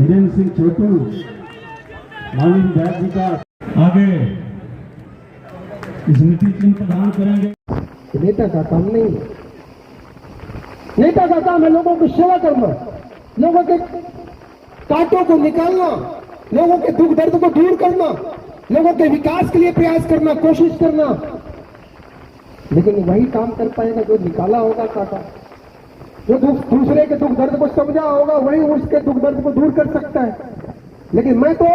धीरेन्द्र सिंह छोटू माननीय विधायक जी का आगे स्मृति चिन्ह प्रदान करेंगे। नेता का काम नहीं है। नेता का काम है लोगों की सेवा करना, लोगों के कांटों को निकालना, लोगों के दुख दर्द को दूर करना, लोगों के विकास के लिए प्रयास करना, कोशिश करना। लेकिन वही काम कर पाएगा जो निकाला होगा कांटा, जो दूसरे के दुख दर्द को समझा होगा वही उसके दुख दर्द को दूर कर सकता है। लेकिन मैं तो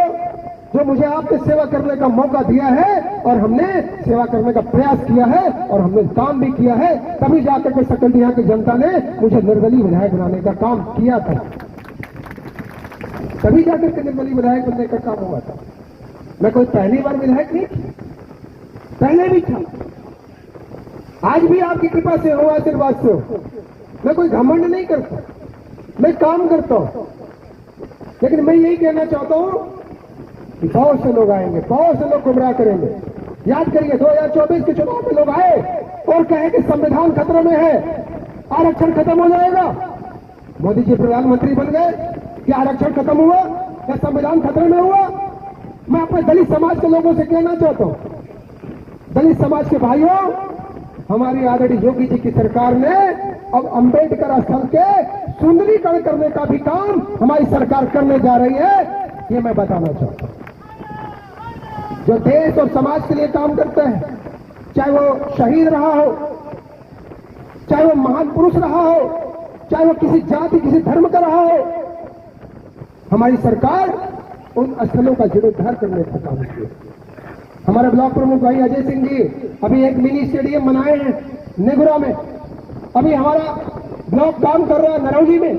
जो मुझे आपके सेवा करने का मौका दिया है और हमने सेवा करने का प्रयास किया है और हमने काम भी किया है, तभी जाकर के सकलडीहा की जनता ने मुझे निर्दलीय विधायक बनाने का काम किया था, तभी जाकर के निर्दलीय विधायक बनने का काम हुआ था। मैं कोई पहली बार विधायक नहीं थी, पहले भी था, आज भी आपकी कृपा से हो, आशीर्वाद से हो। मैं कोई घमंड नहीं करता, मैं काम करता हूं। लेकिन मैं यही कहना चाहता हूं कि बहुत से लोग आएंगे, बहुत से लोग गुमराह करेंगे। याद करिए 2024 के चुनाव में लोग आए और कहे कि संविधान खतरे में है, आरक्षण खत्म हो जाएगा। मोदी जी प्रधानमंत्री बन गए, क्या आरक्षण खत्म हुआ? क्या संविधान खतरे में हुआ? मैं अपने दलित समाज के लोगों से कहना चाहता हूं, दलित समाज के भाइयों, हमारी आदरणीय योगी जी की सरकार ने अब अंबेडकर स्थल के सुंदरीकरण करने का भी काम हमारी सरकार करने जा रही है, ये मैं बताना चाहता हूं। जो देश और समाज के लिए काम करते हैं, चाहे वो शहीद रहा हो, चाहे वो महान पुरुष रहा हो, चाहे वो किसी जाति किसी धर्म का रहा हो, हमारी सरकार उन स्थलों का जीर्णोद्धार करने का काम किया। हमारे ब्लॉक प्रमुख भाई अजय सिंह जी अभी एक मिनी स्टेडियम बनाए हैं नेगुरा में। अभी हमारा ब्लॉक काम कर रहा है नरौली में।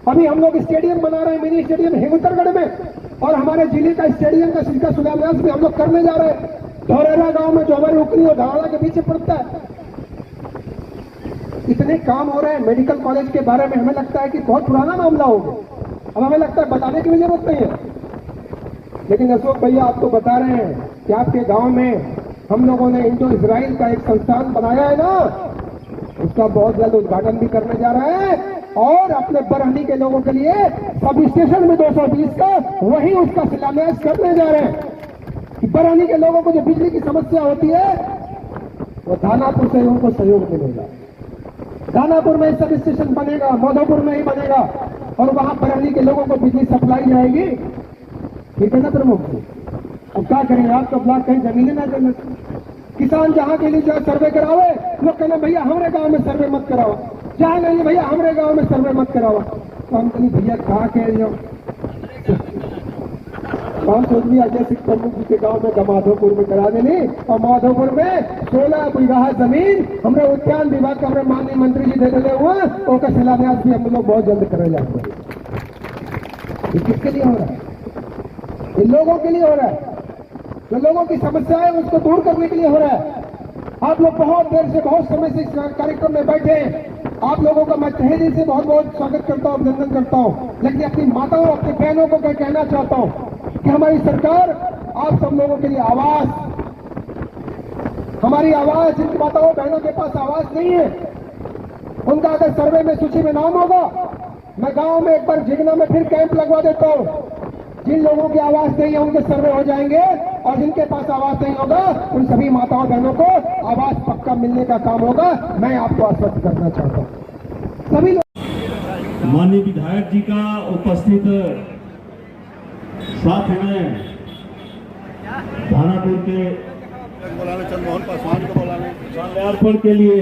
अभी हम लोग स्टेडियम बना रहे हैं, मिनी स्टेडियम हेमंतगढ़ में, और हमारे जिले का स्टेडियम का शिलान्यास भी हम लोग करने जा रहे हैं धौरेरा गांव में, जो हमारी उकरी और धावड़ा के पीछे पड़ता है। इतने काम हो रहे हैं। मेडिकल कॉलेज के बारे में हमें लगता है कि बहुत पुराना मामला हो गया, अब हमें लगता है बताने की भी जरूरत नहीं है। लेकिन अशोक भैया आपको बता रहे हैं कि आपके गांव में हम लोगों ने इंडो इजराइल का एक संस्थान बनाया है ना, उसका बहुत जल्द उद्घाटन भी करने जा रहे हैं। और अपने बरहनी के लोगों के लिए सब स्टेशन में 220 का वही उसका शिलान्यास करने जा रहे हैं। बरहनी के लोगों को जो बिजली की समस्या होती है वो दानापुर से उनको सहयोग मिलेगा। दानापुर में सब स्टेशन बनेगा, माधोपुर में ही बनेगा, और वहां बरहनी के लोगों को बिजली सप्लाई जाएगी। ठीक है ना प्रमुख जी? अब क्या करेंगे, आपका ब्लॉक कहीं जमीनें ना देना। किसान जहां के लिए जो सर्वे करावे, लोग कहना भैया हमारे गांव में सर्वे मत कराओ, जहां नहीं भैया हमारे गांव में सर्वे मत कराओ। तो हम कहीं भैया कहा कह रहे हो, कौन सोच लिया अजय सिंह प्रमुख जी के गांव में माधोपुर में करा देनी, और माधोपुर में 16 बीघा जमीन हमारे उद्यान विभाग का हमारे माननीय मंत्री जी दे दिले हुआ, उसका शिलान्यास भी हम लोग बहुत जल्द करे जाएंगे। ये किसके लिए हो रहा है? ये लोगों के लिए हो रहा है, जो लोगों की समस्या है उसको दूर करने के लिए हो रहा है। आप लोग बहुत देर से, बहुत समय से इस कार्यक्रम में बैठे हैं। आप लोगों का मैं तहे दिल से बहुत बहुत स्वागत करता हूं, अभिनंदन करता हूं। लेकिन अपनी माताओं, अपनी बहनों को मैं कहना चाहता हूं कि हमारी सरकार आप सब लोगों के लिए आवाज, हमारी आवाज, जिन माताओं बहनों के पास आवाज नहीं है, उनका अगर सर्वे में सूची में नाम होगा, मैं गांव में एक बार झिगना में फिर कैंप लगवा देता हूं। जिन लोगों की आवाज नहीं है उनके सर्वे हो जाएंगे, और जिनके पास आवाज नहीं होगा उन सभी माताओं बहनों को आवाज पक्का मिलने का काम होगा। मैं आपको आश्वस्त करना चाहता हूं। सभी लोग माननीय विधायक जी का उपस्थित साथ में दानापुर के चंद्रमोहन पासवान को बुलाने माल्यार्पण के लिए